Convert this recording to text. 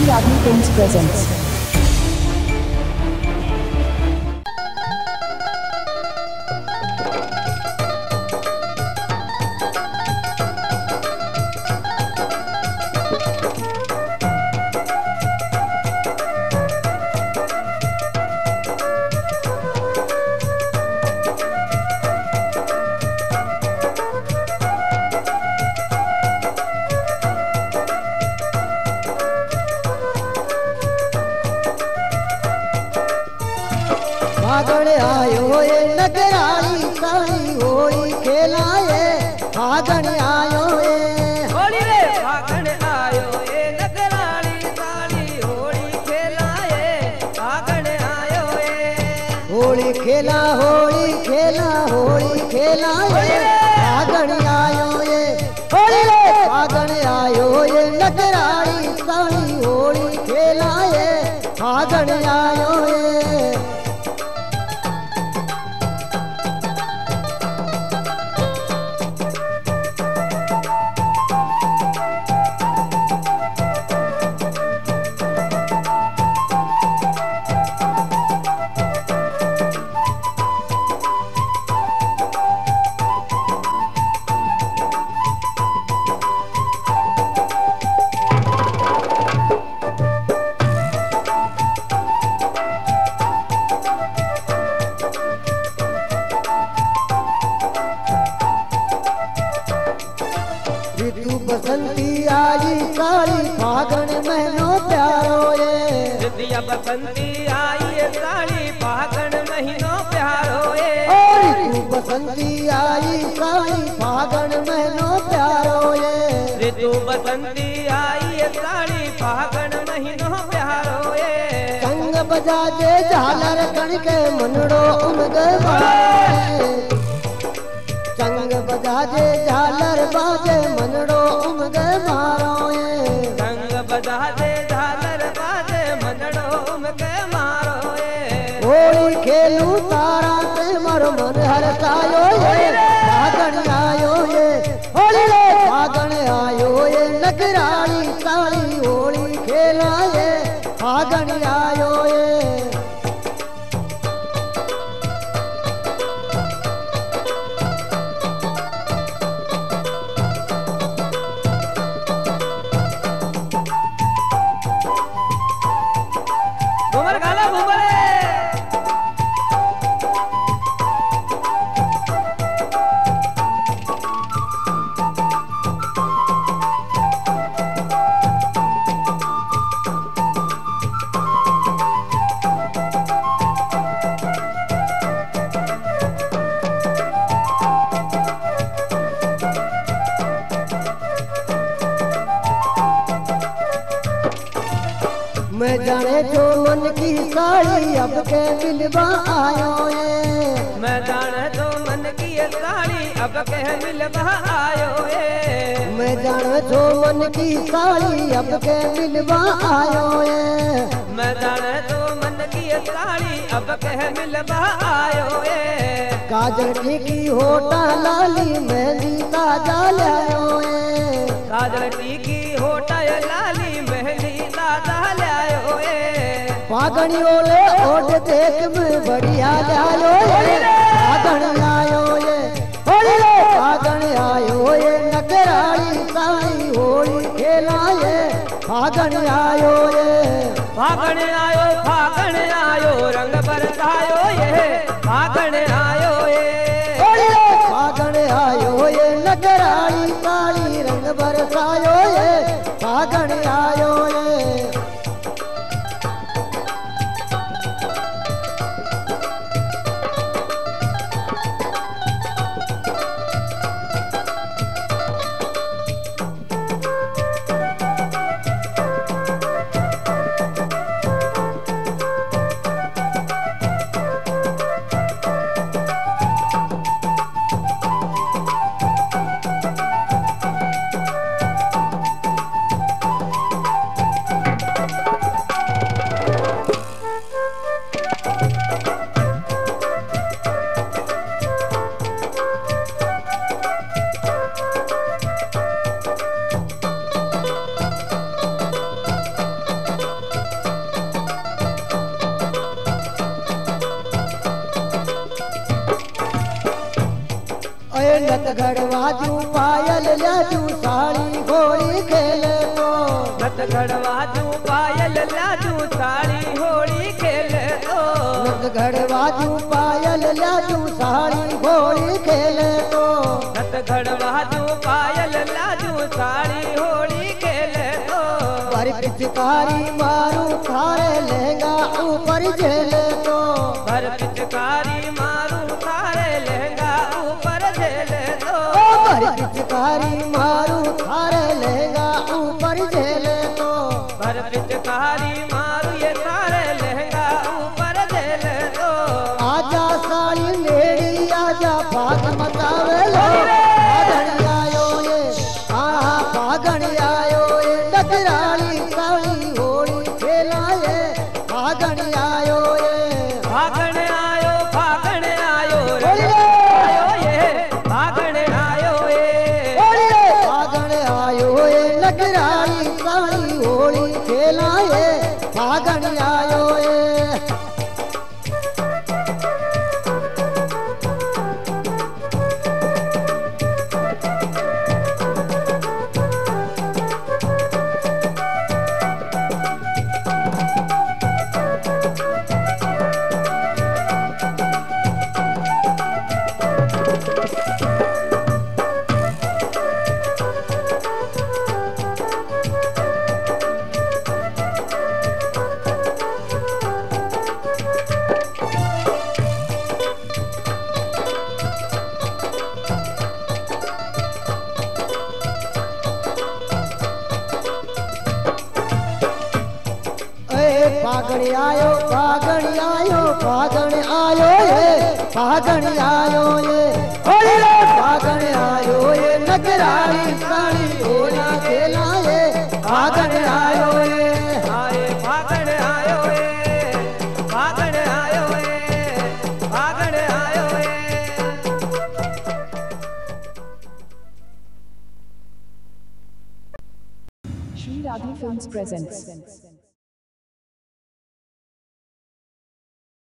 Ragni Films presents. फागण आयो ये नगराली काली होली खेलाए फागण आयो ये होली रे फागण आयो ये नगराली काली होली खेलाए फागण आयो ये होली खेला होली खेला होली खेलाए फागण आयो ये होली रे फागण आयो ये नगराली काली होली खेलाए फागण आयो ये ऋतु बसंती आई काली फागण महीनो प्यारो ये ऋतिया बसंती आई ये काली फागण महीनो प्यारो ये ऋतु बसंती आई काली फागण महीनो प्यारो ये ऋतु बसंती आई ये काली फागण महीनो प्यारो ये संग बजाजे झालर कण के मनड़ो उमग संग बजाजे झालर बाजे मनड़ो उमग मारो ये संग बजाजे झालर बाजे मनड़ो उमग मारो ये होली खेलू तारा ते मारो मन हरसायो ये फागण आयो ये होली रे फागण आयो ये नगराली काली होली खेलाए फागण आयो ये घूमर गाला घूमरे मैं जाने जो मन की साड़ी अब के मिलवा आयो ये मैं जाने तो मन की ये साड़ी अब कह मिलवा आयो ये मैं जाने जो मन की साड़ी अब के मिलवा आयो ये मैं जाने तो मन की ये साड़ी अब कह मिलवा आयो ये काजल की होटा लाली मेहंदी ताजा लायो ये काजल टीकी होटा ये लाली मेहंदी ताजा लायो ये फागणी ओले ओट देख में बढ़िया लायो ये फागण आयो ये होली रे फागण आयो ये नगराली काली होली खेलाए फागण आयो ये फागण आयो रंग बरसायो ये फागण आयो ये होली रे फागण आयो ये नगराली काली रंग बरसायो ये फागण आयो ये गढ़वाजू पायल लाजू साड़ी होली खेले तो नत गढ़वाजू पायल लाजू साड़ी होली खेले तो गढ़वाजू पायल लाजू साड़ी होली खेले तो नत गढ़वाजू पायल लाजू साड़ी होली खेले तो पर पिचकारी मारू थारे लहंगा ऊपर झेले तो पर पिचकारी मारू थारे लहंगा ऊपर झेले तो पर पिचकारी मारू थारे लहंगा ऊपर झेले तो पर पिचकारी मारू ये थारे लहंगा ऊपर झेले तो आजा साड़ी मेरी आजा भाग मचावे लो फागण आयो ये फागण आयो ये नगराली साड़ी होली खेलाए फागण आयो ये फागण आयो रे आयो ये फागण आयो ये फागण आयो ये नगराली साड़ी होली खेलाए फागण आयो ये फागण आयो फागण आयो फागण आयो ये फागण आयो ये होली रे फागण आयो ये नगराली साड़ी होली खेलाए फागण आयो ये आए फागण आयो ये फागण आयो ये फागण आयो ये Sri Radhi Films presents